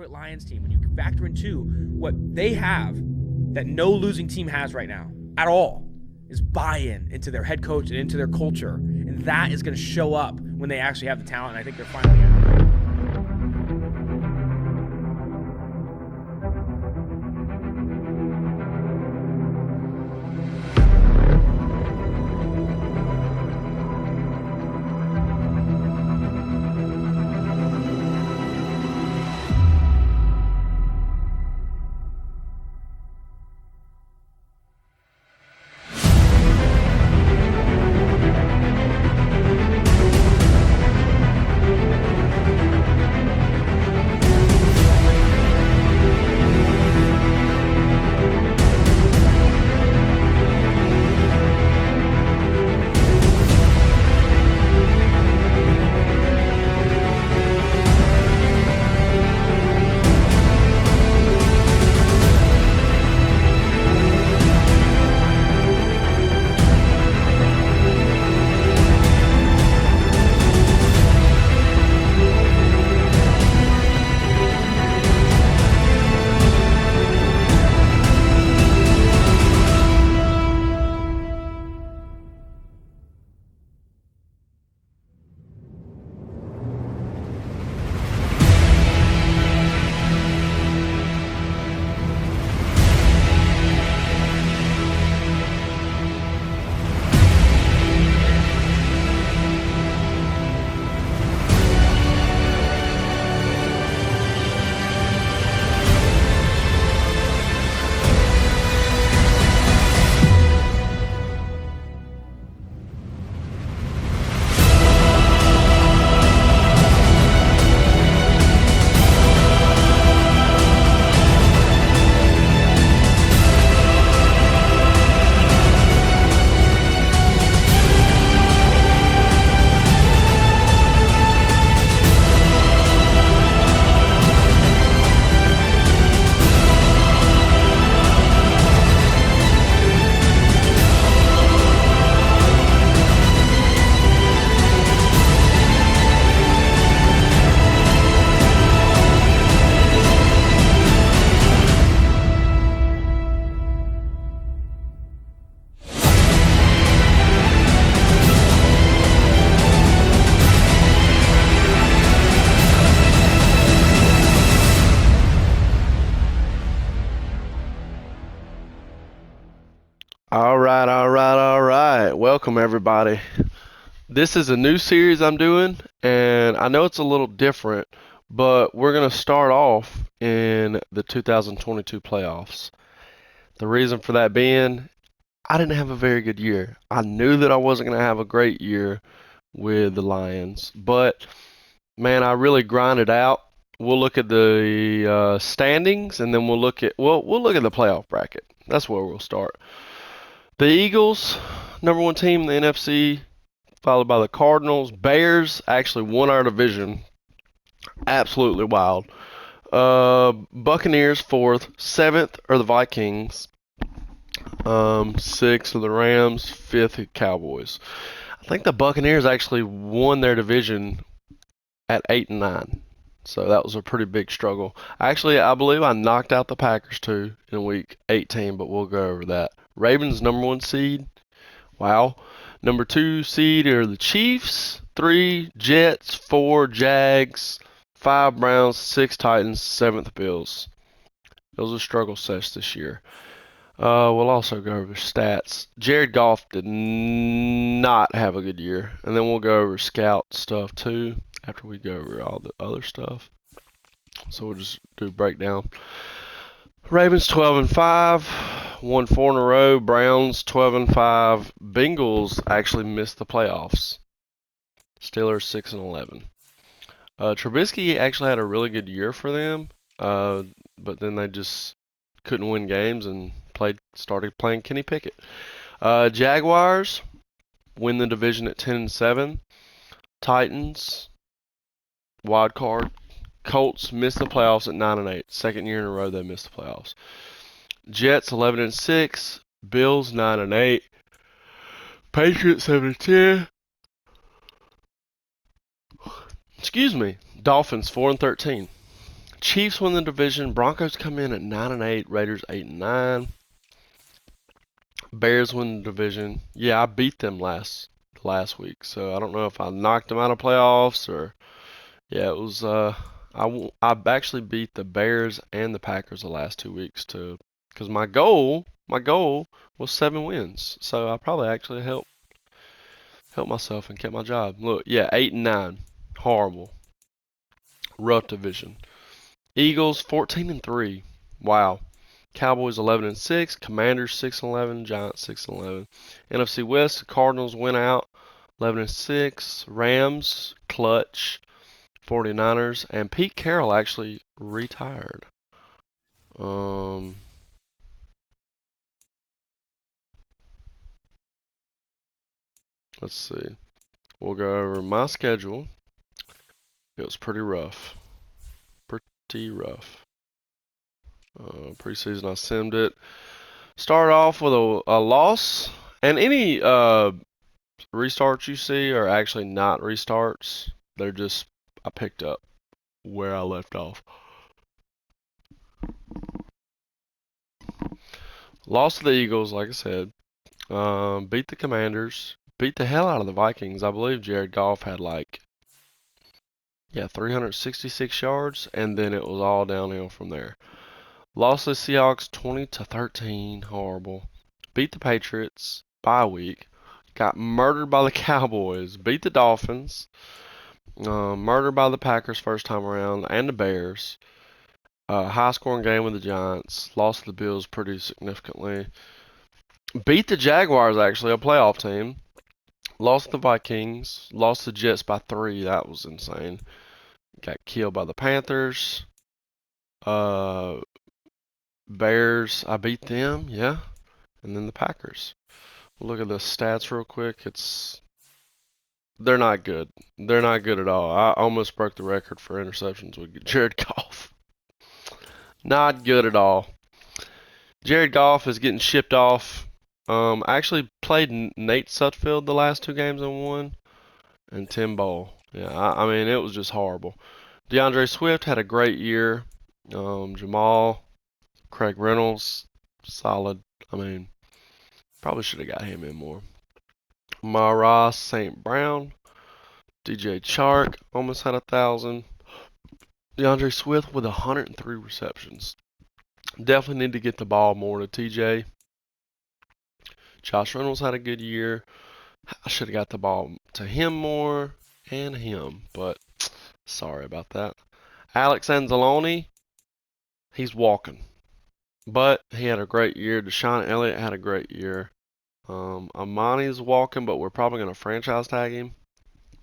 Detroit Lions team, when you factor in too what they have that no losing team has right now at all, is buy-in into their head coach and into their culture. And that is going to show up when they actually have the talent. And I think they're finally going to. All right. Welcome, everybody. This is a new series I'm doing, and I know it's a little different, but we're going to start off in the 2022 playoffs. The reason for that being, I didn't have a very good year. I knew that I wasn't going to have a great year with the Lions, but man, I really grinded out. We'll look at the standings, and then we'll look at the playoff bracket. That's where we'll start. The Eagles, number one team in the NFC, followed by the Cardinals. Bears actually won our division. Absolutely wild. Buccaneers fourth. Seventh are the Vikings. Sixth are the Rams. Fifth are Cowboys. I think the Buccaneers actually won their division at 8-9. So that was a pretty big struggle. Actually, I believe I knocked out the Packers too in week 18, but we'll go over that. Ravens number one seed. Wow. Number two seed are the Chiefs. 3 Jets. 4 Jags. 5 Browns. 6 Titans. 7th Bills. Those are struggle sets this year. We'll also go over stats. Jared Goff did not have a good year. And then we'll go over scout stuff too after we go over all the other stuff. So we'll just do a breakdown. Ravens 12-5, won 4 in a row. Browns 12-5. Bengals actually missed the playoffs. Steelers 6-11. Trubisky actually had a really good year for them, but then they just couldn't win games and started playing Kenny Pickett. Jaguars win the division at 10-7. Titans wild card. Colts missed the playoffs at 9-8. Second year in a row they missed the playoffs. Jets 11-6. Bills 9-8. Patriots 7-10. Excuse me. Dolphins 4-13. Chiefs win the division. Broncos come in at 9-8. Raiders 8-9. Bears win the division. Yeah, I beat them last week, so I don't know if I knocked them out of playoffs or yeah, it was I actually beat the Bears and the Packers the last 2 weeks to because my goal was 7 wins, so I probably actually helped myself and kept my job. Look, yeah, 8-9, horrible, rough division. Eagles 14-3, wow. Cowboys 11-6, Commanders 6-11, Giants 6-11. NFC West, Cardinals went out 11-6, Rams clutch, 49ers, and Pete Carroll actually retired. Um, let's see. We'll go over my schedule. It was pretty rough. Pretty rough. Preseason, I simmed it. Started off with a loss, and any restarts you see are actually not restarts. They're just I picked up where I left off. Lost to the Eagles, like I said. Beat the Commanders. Beat the hell out of the Vikings. I believe Jared Goff had like 366 yards, and then it was all downhill from there. Lost to the Seahawks 20-13, horrible. Beat the Patriots bye week. Got murdered by the Cowboys. Beat the Dolphins. Murdered by the Packers first time around, and the Bears. High scoring game with the Giants. Lost to the Bills pretty significantly. Beat the Jaguars, actually, a playoff team. Lost to the Vikings. Lost to the Jets by 3. That was insane. Got killed by the Panthers. Uh, Bears, I beat them, yeah. And then the Packers. Look at the stats real quick. They're not good. They're not good at all. I almost broke the record for interceptions with Jared Goff. Not good at all. Jared Goff is getting shipped off. I actually played Nate Sutfield the last 2 games and won, and Tim Bowl. Yeah, I mean it was just horrible. DeAndre Swift had a great year. Jamal, Craig Reynolds, solid. I mean, probably should have got him in more. Ross St. Brown, DJ Chark almost had 1,000. DeAndre Swift with 103 receptions. Definitely need to get the ball more to TJ. Josh Reynolds had a good year. I should have got the ball to him more and him, but sorry about that. Alex Anzalone, he's walking, but he had a great year. Deshaun Elliott had a great year. Amani's walking, but we're probably going to franchise tag him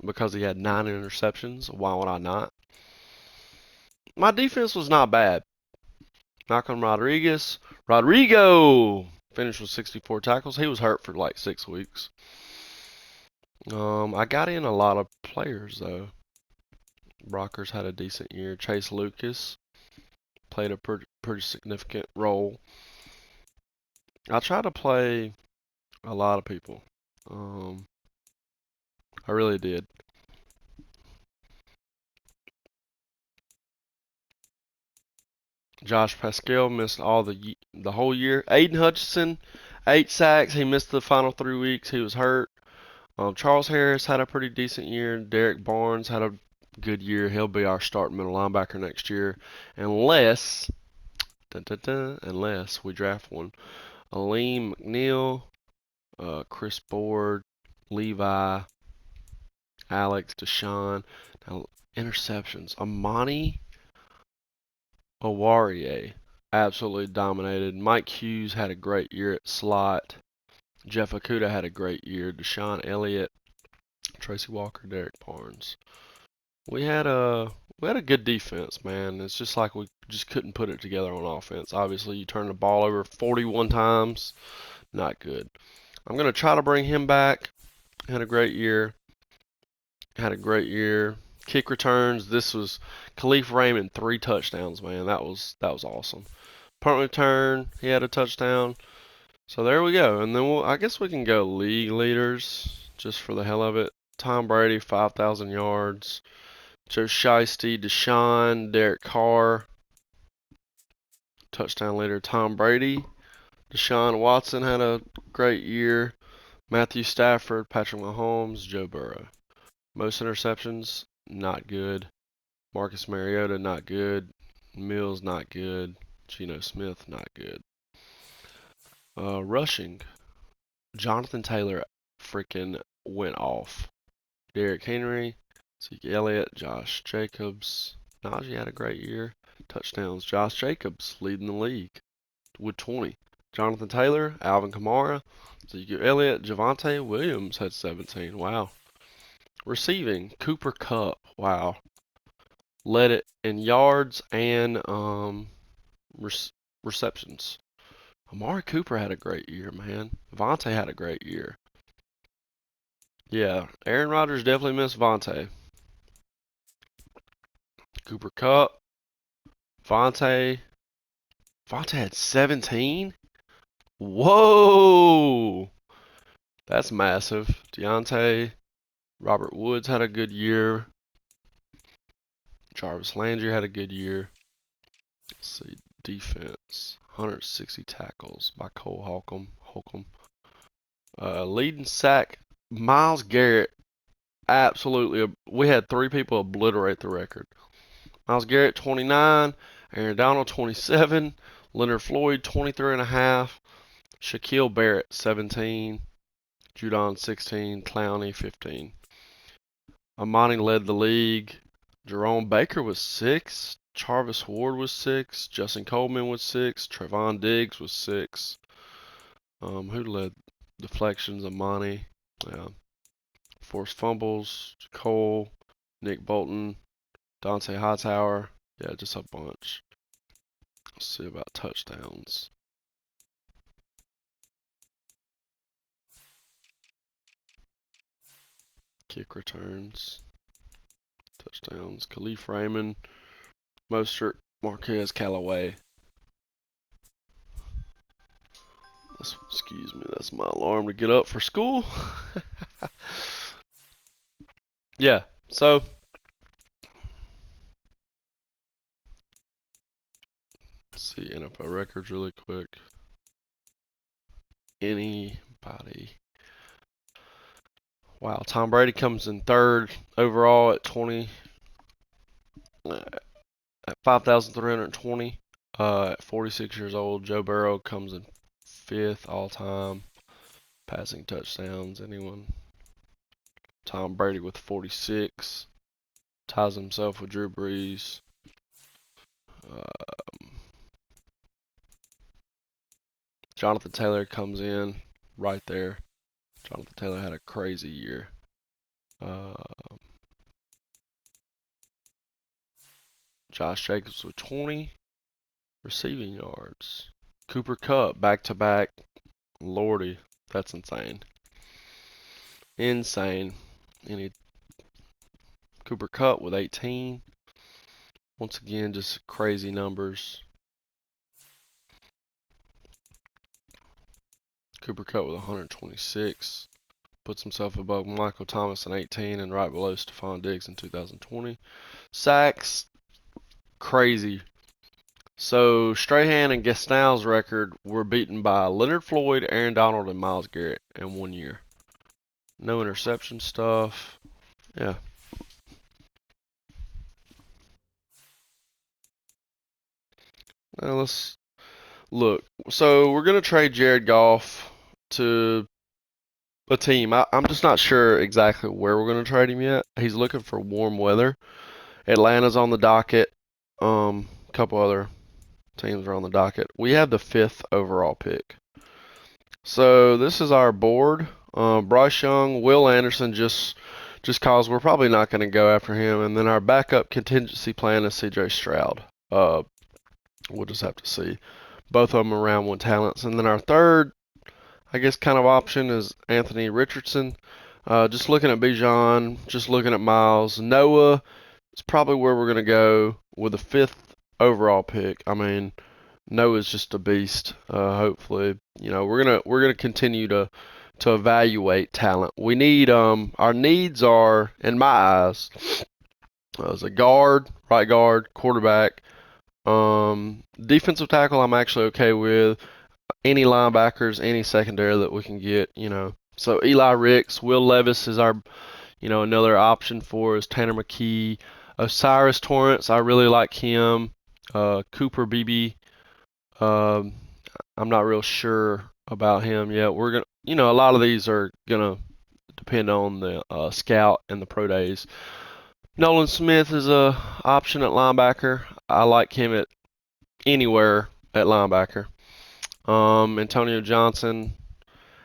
because he had 9 interceptions. Why would I not? My defense was not bad. Malcolm Rodrigo finished with 64 tackles. He was hurt for like 6 weeks. I got in a lot of players though. Brockers had a decent year. Chase Lucas played a pretty significant role. I try to play a lot of people. I really did. Josh Pascal missed all the whole year. Aiden Hutchinson, 8 sacks. He missed the final 3 weeks. He was hurt. Charles Harris had a pretty decent year. Derek Barnes had a good year. He'll be our starting middle linebacker next year, unless unless we draft one. Aleem McNeil, Chris Board, Levi, Alex Deshaun. Now, interceptions. Amani Owarie absolutely dominated. Mike Hughes had a great year at slot. Jeff Okuda had a great year. Deshaun Elliott, Tracy Walker, Derek Barnes. We had a good defense, man. It's just like we just couldn't put it together on offense. Obviously, you turn the ball over 41 times, not good. I'm gonna try to bring him back. Had a great year. Had a great year. Kick returns. This was Khalif Raymond 3 touchdowns, man. That was awesome. Punt return. He had a touchdown. So there we go. And then I guess we can go league leaders just for the hell of it. Tom Brady 5,000 yards. Joe Shiesty, Deshaun, Derek Carr, touchdown leader Tom Brady. Deshaun Watson had a great year. Matthew Stafford, Patrick Mahomes, Joe Burrow. Most interceptions, not good. Marcus Mariota, not good. Mills, not good. Geno Smith, not good. Rushing, Jonathan Taylor freaking went off. Derrick Henry, Zeke Elliott, Josh Jacobs. Najee had a great year. Touchdowns, Josh Jacobs leading the league with 20. Jonathan Taylor, Alvin Kamara, Zeke Elliott, Javonte Williams had 17. Wow. Receiving, Cooper Kupp. Wow. Led it in yards and receptions. Amari Cooper had a great year, man. Vontae had a great year. Yeah, Aaron Rodgers definitely missed Vontae. Cooper Kupp, Vontae. Vontae had 17? Whoa! That's massive. Deontay, Robert Woods had a good year. Jarvis Landry had a good year. Let's see, defense. 160 tackles by Cole Holcomb. Leading sack, Myles Garrett. Absolutely. We had 3 people obliterate the record. Myles Garrett, 29. Aaron Donald, 27. Leonard Floyd, 23.5. Shaquille Barrett, 17. Judon, 16. Clowney, 15. Amani led the league. Jerome Baker was 6. Charvis Ward was 6. Justin Coleman was 6. Trevon Diggs was 6. Who led deflections? Amani. Yeah. Forced fumbles. Cole. Nick Bolton. Dante Hightower. Yeah, just a bunch. Let's see about touchdowns. Kick returns. Touchdowns. Khalif Raymond. Mostert. Marquez Callaway. Excuse me, that's my alarm to get up for school. Yeah, so let's see NFL records really quick. Anybody? Wow, Tom Brady comes in 3rd overall at 20 at 5,320 at 46 years old. Joe Burrow comes in 5th all time passing touchdowns. Anyone? Tom Brady with 46 ties himself with Drew Brees. Jonathan Taylor comes in right there. Jonathan Taylor had a crazy year. Josh Jacobs with 20 receiving yards. Cooper Kupp back to back. Lordy, that's insane. Insane. And Cooper Kupp with 18. Once again, just crazy numbers. Cooper Kupp with 126. Puts himself above Michael Thomas in 18 and right below Stephon Diggs in 2020. Sacks, crazy. So Strahan and Gaston's record were beaten by Leonard Floyd, Aaron Donald, and Myles Garrett in 1 year. No interception stuff. Yeah. Now let's look. So we're gonna trade Jared Goff to a team. I'm just not sure exactly where we're gonna trade him yet. He's looking for warm weather. Atlanta's on the docket. A couple other teams are on the docket. We have the 5th overall pick. So this is our board. Bryce Young, Will Anderson, just cause we're probably not going to go after him. And then our backup contingency plan is C.J. Stroud. We'll just have to see. Both of them are round 1 talents. And then our third, I guess, kind of option is Anthony Richardson. Just looking at Bijan, just looking at Miles. Noah is probably where we're going to go with the 5th overall pick. I mean, Noah's just a beast. Hopefully, we're gonna continue to evaluate talent. We need our needs are, in my eyes, As a guard, right guard, quarterback. Defensive tackle, I'm actually okay with. Any linebackers, any secondary that we can get, you know. So Eli Ricks, Will Levis is our, you know, another option for us. Tanner McKee, Osiris Torrance, I really like him. Cooper Beebe, um, I'm not real sure about him yet. We're gonna, you know, a lot of these are gonna depend on the scout and the pro days. Nolan Smith is a option at linebacker. I like him at anywhere at linebacker. Antonio Johnson,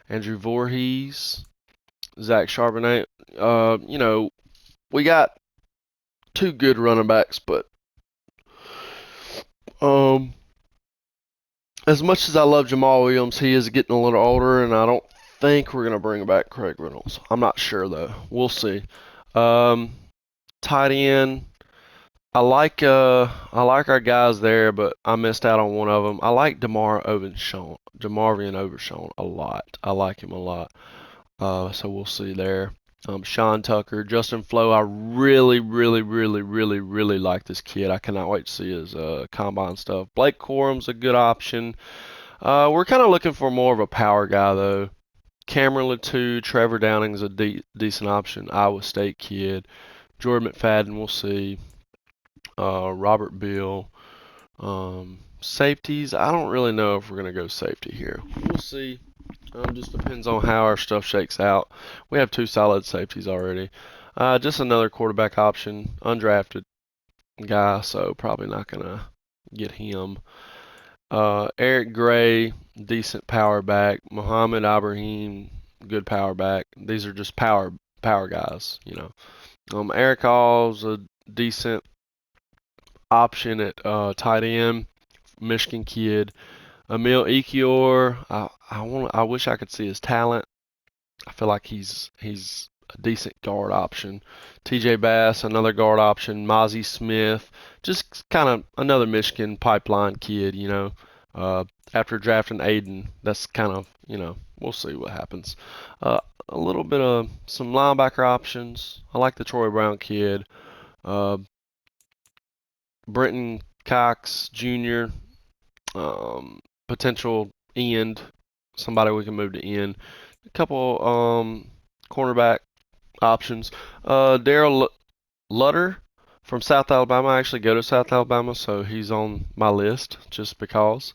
Andrew Voorhees, Zach Charbonnet. You know, we got two good running backs, but um, as much as I love Jamal Williams, he is getting a little older, and I don't think we're gonna bring back Craig Reynolds. I'm not sure though. We'll see. Um, Tight end. I like our guys there, but I missed out on one of them. I like Demarvian Overshown a lot. I like him a lot. So we'll see there. Sean Tucker, Justin Flo. I really, really, really, really, really like this kid. I cannot wait to see his combine stuff. Blake Corum's a good option. We're kind of looking for more of a power guy though. Cameron Latu, Trevor Downing's a decent option. Iowa State kid. Jordan McFadden, we'll see. Robert Beal. Safeties, I don't really know if we're going to go safety here. We'll see. Just depends on how our stuff shakes out. We have two solid safeties already. Just another quarterback option, undrafted guy, so probably not going to get him. Eric Gray, decent power back. Mohamed Ibrahim, good power back. These are just power guys, you know. Eric Hall's a decent option at tight end. Michigan kid. Emil Ekiyor, I wish I could see his talent. I feel like he's a decent guard option. TJ Bass, another guard option. Mozzie Smith, just kind of another Michigan pipeline kid, you know. Uh, After drafting Aiden, that's kind of, you know, we'll see what happens. A little bit of some linebacker options. I like the Troy Brown kid. Uh, Brenton Cox Jr., potential end, somebody we can move to end. A couple cornerback options. Daryl Lutter from South Alabama. I actually go to South Alabama, so he's on my list just because.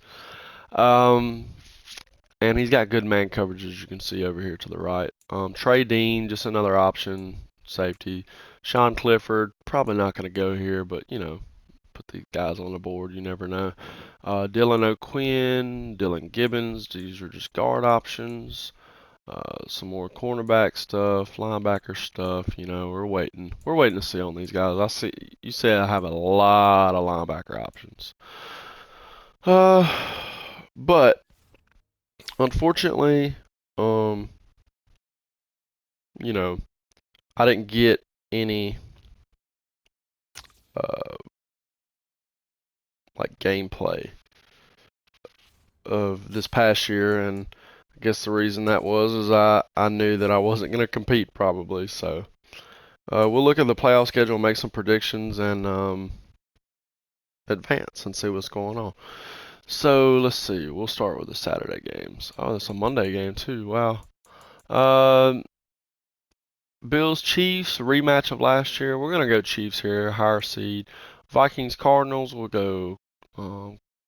Um, and he's got good man coverage, as you can see over here to the right. Trey Dean, just another option, safety. Sean Clifford, probably not going to go here, but you know, put these guys on the board. You never know. Dylan O'Quinn, Dylan Gibbons. These are just guard options. Some more cornerback stuff, linebacker stuff. You know, we're waiting. We're waiting to see on these guys. I see you said I have a lot of linebacker options. Uh, but unfortunately, um, you know, I didn't get any uh like gameplay of this past year, and I guess the reason that was is I knew that I wasn't going to compete probably. So we'll look at the playoff schedule, make some predictions, and advance and see what's going on. So let's see. We'll start with the Saturday games. Oh, it's a Monday game too. Wow. Um, Bills Chiefs rematch of last year. We're gonna go Chiefs here, higher seed. Vikings Cardinals. We'll go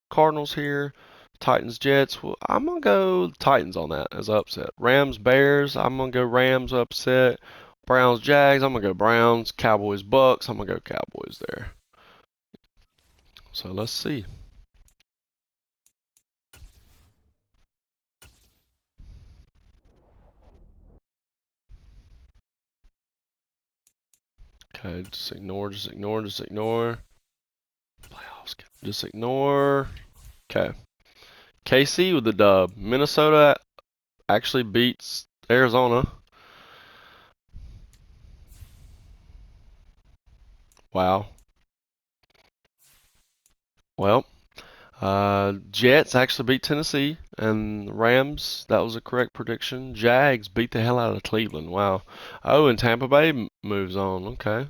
Cardinals here. Titans Jets. Well, I'm gonna go Titans on that as upset. Rams Bears. I'm gonna go Rams upset. Browns Jags. I'm gonna go Browns. Cowboys Bucks. I'm gonna go Cowboys there. So let's see. Okay, just ignore, just ignore, just ignore. Playoffs. Just ignore. Okay. KC with the dub. Minnesota actually beats Arizona. Wow. Well, Jets actually beat Tennessee, and Rams, that was a correct prediction. Jags beat the hell out of Cleveland. Wow. Oh, and Tampa Bay moves on. Okay.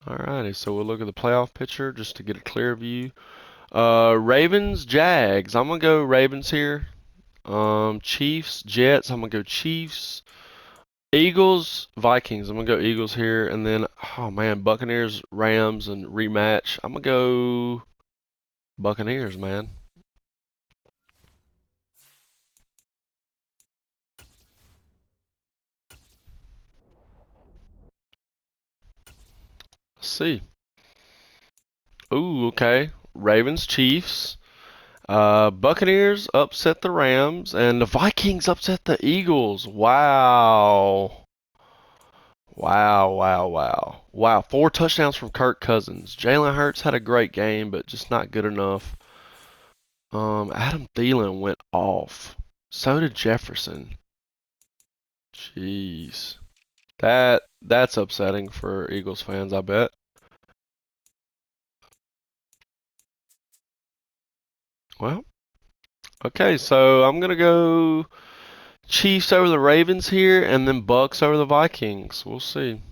Alrighty, so we'll look at the playoff picture just to get a clear view. Ravens, Jags. I'm gonna go Ravens here. Chiefs, Jets. I'm gonna go Chiefs. Eagles, Vikings. I'm gonna go Eagles here, and then oh man, Buccaneers, Rams, and rematch. I'm gonna go Buccaneers, man. Let's see. Ooh, okay. Ravens, Chiefs. Buccaneers upset the Rams, and the Vikings upset the Eagles. Wow. Wow, wow, wow. Wow, 4 touchdowns from Kirk Cousins. Jalen Hurts had a great game, but just not good enough. Adam Thielen went off. So did Jefferson. Jeez. That's upsetting for Eagles fans, I bet. Well, okay, so I'm gonna go Chiefs over the Ravens here, and then Bucks over the Vikings. We'll see.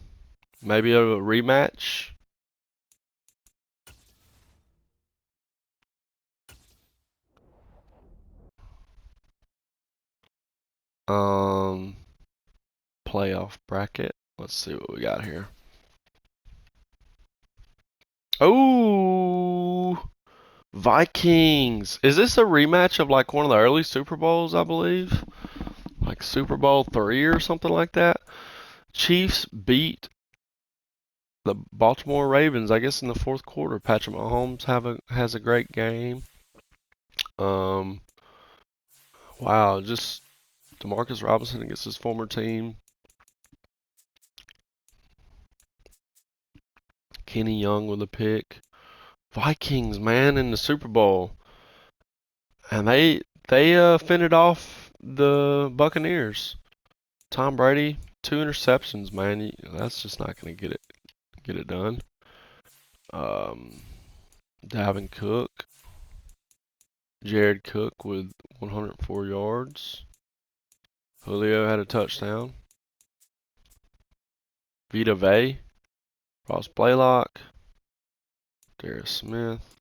Maybe a rematch. Um, Playoff bracket. Let's see what we got here. Oh, Vikings. Is this a rematch of like one of the early Super Bowls, I believe? Like Super Bowl 3 or something like that? Chiefs beat the Baltimore Ravens, I guess, in the fourth quarter. Patrick Mahomes has a great game. Um, wow, just Demarcus Robinson against his former team. Kenny Young with a pick. Vikings, man, in the Super Bowl, and they fended off the Buccaneers. Tom Brady, 2 interceptions, man. That's just not gonna get it done. Um, Dalvin Cook, Jared Cook with 104 yards. Julio had a touchdown. Vita Vea, Ross Blaylock, Darius Smith.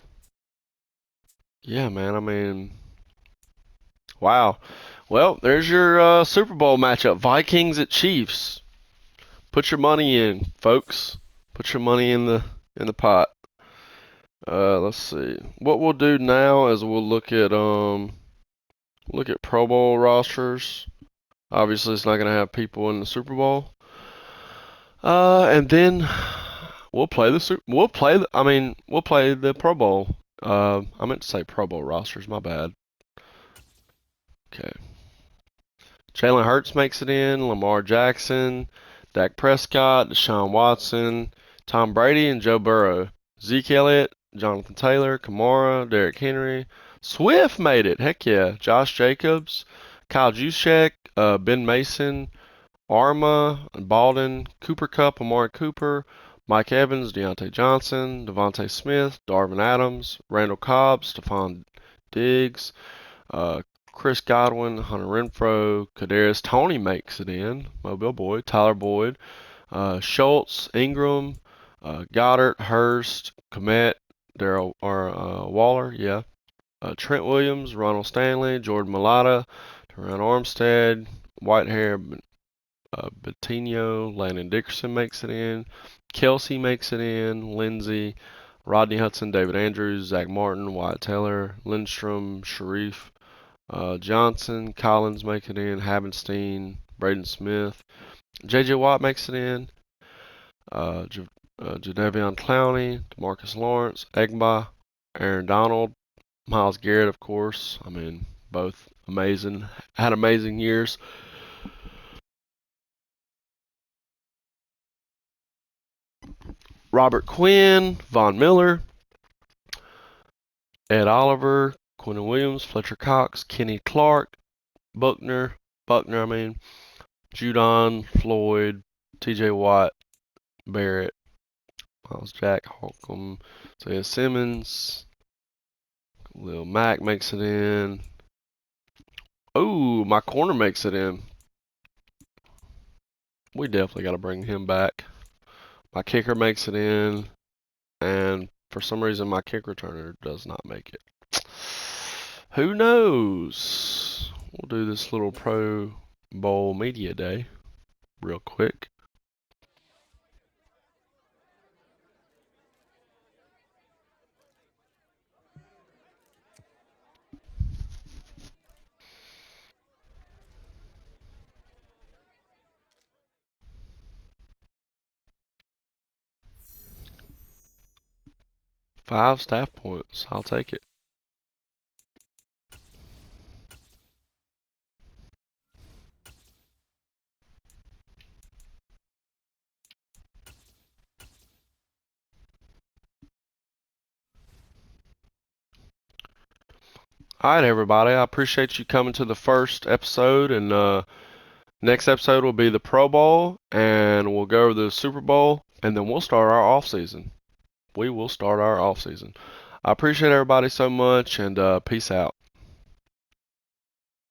Yeah, man. I mean, wow. Well, there's your Super Bowl matchup: Vikings at Chiefs. Put your money in, folks. Put your money in the pot. Let's see. What we'll do now is we'll look at Pro Bowl rosters. Obviously, it's not gonna have people in the Super Bowl. And then we'll play the Super. We'll play. We'll play the Pro Bowl. I meant to say Pro Bowl rosters. My bad. Okay. Jalen Hurts makes it in. Lamar Jackson, Dak Prescott, Deshaun Watson, Tom Brady, and Joe Burrow. Zeke Elliott, Jonathan Taylor, Kamara, Derrick Henry. Swift made it. Heck yeah. Josh Jacobs, Kyle Juszczyk, Ben Mason, Arma, Baldwin, Cooper Kupp, Amari Cooper, Mike Evans, Deontay Johnson, Devontae Smith, Darvin Adams, Randall Cobb, Stephon Diggs, uh, Chris Godwin, Hunter Renfro, Kadarius Toney makes it in, Mobile Boy, Tyler Boyd, Schultz, Ingram, Goddard, Hurst, Komet, Daryl or Waller, yeah, Trent Williams, Ronald Stanley, Jordan Mailata, Teron Armstead, Whitehair, Bettino, Landon Dickerson makes it in, Kelsey makes it in, Lindsey, Rodney Hudson, David Andrews, Zach Martin, Wyatt Taylor, Lindstrom, Sharif, Johnson, Collins make it in, Habenstein, Braden Smith, J.J. Watt makes it in, Jadeveon Clowney, Demarcus Lawrence, Egba, Aaron Donald, Myles Garrett, of course. I mean, both amazing, had amazing years. Robert Quinn, Von Miller, Ed Oliver, Quinn Williams, Fletcher Cox, Kenny Clark, Buckner, Judon, Floyd, TJ Watt, Barrett, Miles Jack, Holcomb, Isaiah Simmons, Lil Mack makes it in. Oh, my corner makes it in. We definitely got to bring him back. My kicker makes it in, and for some reason my kick returner does not make it. Who knows? We'll do this little Pro Bowl media day real quick. Five staff points. I'll take it. All right, everybody. I appreciate you coming to the first episode, and next episode will be the Pro Bowl, and we'll go over the Super Bowl, and then we'll start our off season. We will start our off season. I appreciate everybody so much, and peace out.